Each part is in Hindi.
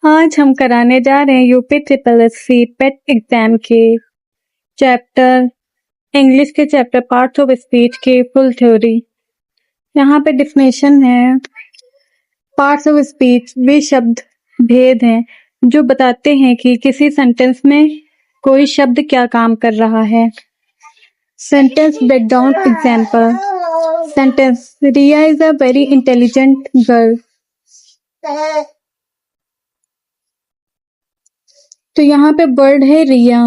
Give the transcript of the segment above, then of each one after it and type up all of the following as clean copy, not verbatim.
आज हम कराने जा रहे हैं UP triple S C PET exam के चैप्टर इंग्लिश के चैप्टर पार्ट्स ऑफ स्पीच की फुल थ्योरी। यहाँ पे डिफिनेशन है। पार्ट्स ऑफ स्पीच वे शब्द भेद हैं जो बताते हैं कि किसी सेंटेंस में कोई शब्द क्या काम कर रहा है। Sentence breakdown example. Sentence Riya is a very intelligent girl. तो यहाँ पे वर्ड है रिया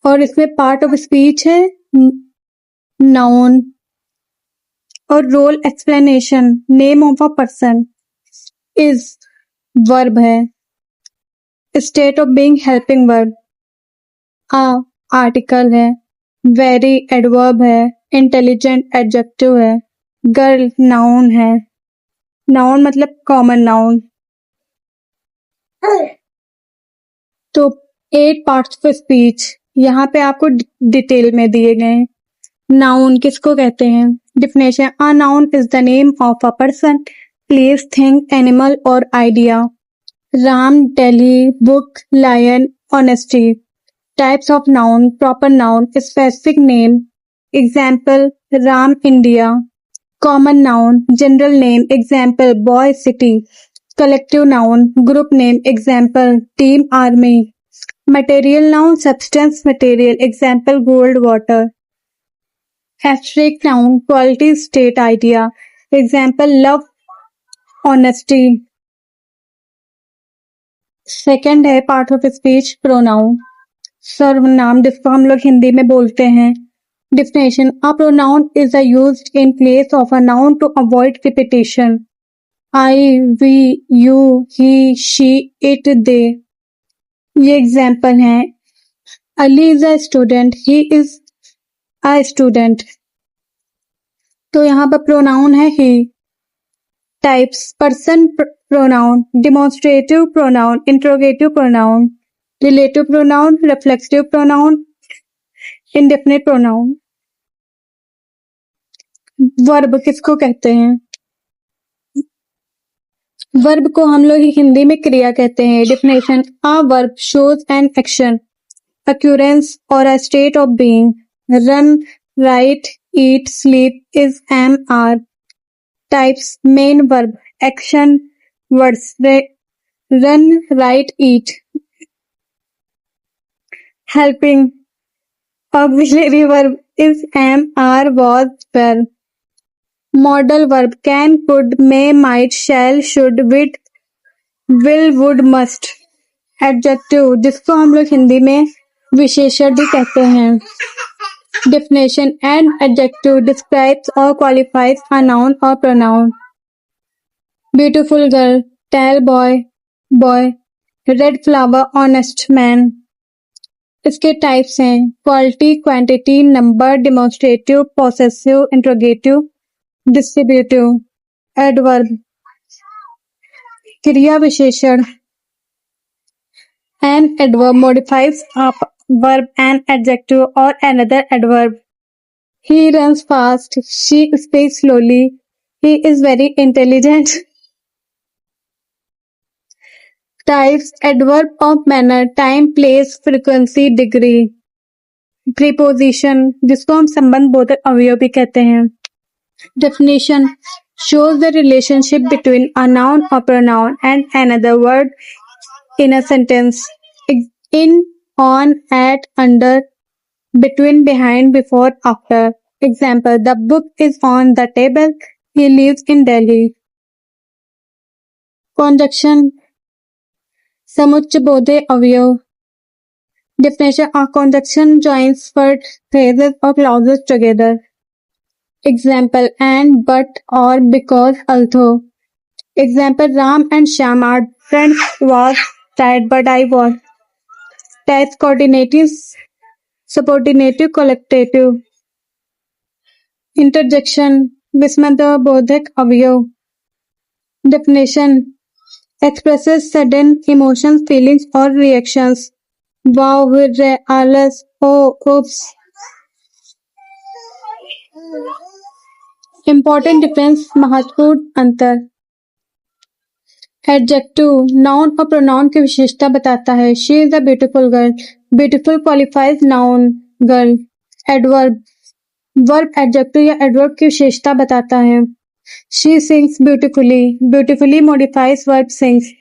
और इसमें पार्ट ऑफ स्पीच है नाउन और role explanation name of a person is verb है। State of being helping verb a article है। वेरी एडवर्ब है। इंटेलिजेंट एडजेक्टिव है। गर्ल नाउन है। नाउन मतलब कॉमन नाउन। तो 8 पार्ट्स ऑफ स्पीच यहाँ पे आपको डिटेल में दिए गए हैं। नाउन किसको कहते हैं? Definition a noun is the name of a person place thing animal और idea. Ram Delhi book lion honesty. Types of noun proper noun specific name example Ram India. Common noun general name example boy city. Collective noun group name example team army. Material noun substance material example gold water. Abstract noun quality state idea example love honesty. Second है पार्ट ऑफ स्पीच प्रोनाउन सर्वनाम जिसको हम लोग हिंदी में बोलते हैं। Definition a pronoun is used in place of a noun to avoid repetition. I we you he she it they. ये एग्जाम्पल हैं। Ali is a student he is a student. तो यहाँ पर प्रोनाउन है he. Types person pronoun demonstrative pronoun interrogative pronoun relative pronoun reflexive pronoun indefinite pronoun. Verb किसको कहते हैं? वर्ब को हम लोग हिंदी में क्रिया कहते हैं। Definition a verb shows an action occurrence or a state of being. Run, write, eat, sleep is am are. Types main verb action words run, write, eat. Helping auxiliary verb is am are was were. Modal verb can could may might shall should will would must. Adjective जिसको हम लोग हिंदी में विशेषण भी कहते हैं। Definition an adjective describes or qualifies a noun or pronoun. Beautiful girl, tall boy, red flower, honest man. इसके टाइप्स हैं quality quantity number demonstrative possessive interrogative distributive. Adverb क्रिया विशेषण an adverb modifies a verb an adjective or another adverb. He runs fast. She speaks slowly. He is very intelligent. Types adverb of manner time place frequency degree. Preposition जिसको हम संबंध बोधक अवयव भी कहते हैं। Definition shows the relationship between a noun or pronoun and another word in a sentence. In, on, at, under, between, behind, before, after. Example, the book is on the table. He lives in Delhi. Conjunction समुच्चयबोधक अवयव। Definition a conjunction joins phrases or clauses together. Example and, but, or, because, although. Example Ram and Shyam are friends was tired but I was. Types coordinative subordinative collective। Interjection विस्मयबोधक अवयव। Definition expresses sudden emotions feelings or reactions। Wow hurray आलस oh oops। Important difference महत्वपूर्ण अंतर। एडजेक्टिव नाउन और प्रोनाउन की विशेषता बताता है। She is a beautiful girl, beautiful qualifies noun girl. Adverb verb adjective या एडवर्ब की विशेषता बताता है। She sings beautifully, beautifully modifies verb sings.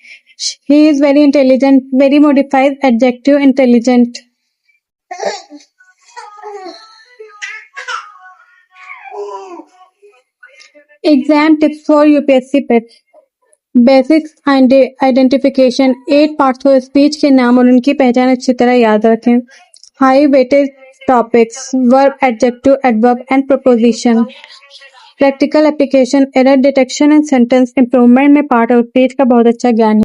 He is very intelligent, very modifies adjective intelligent. Exam tips for UPSC pet. Basics identification 8 parts of speech के नाम और उनकी पहचान अच्छी तरह याद रखें। High weightage topics verb adjective adverb and preposition. Practical application error detection and sentence improvement में पार्ट ऑफ स्पीच का बहुत अच्छा ज्ञान है।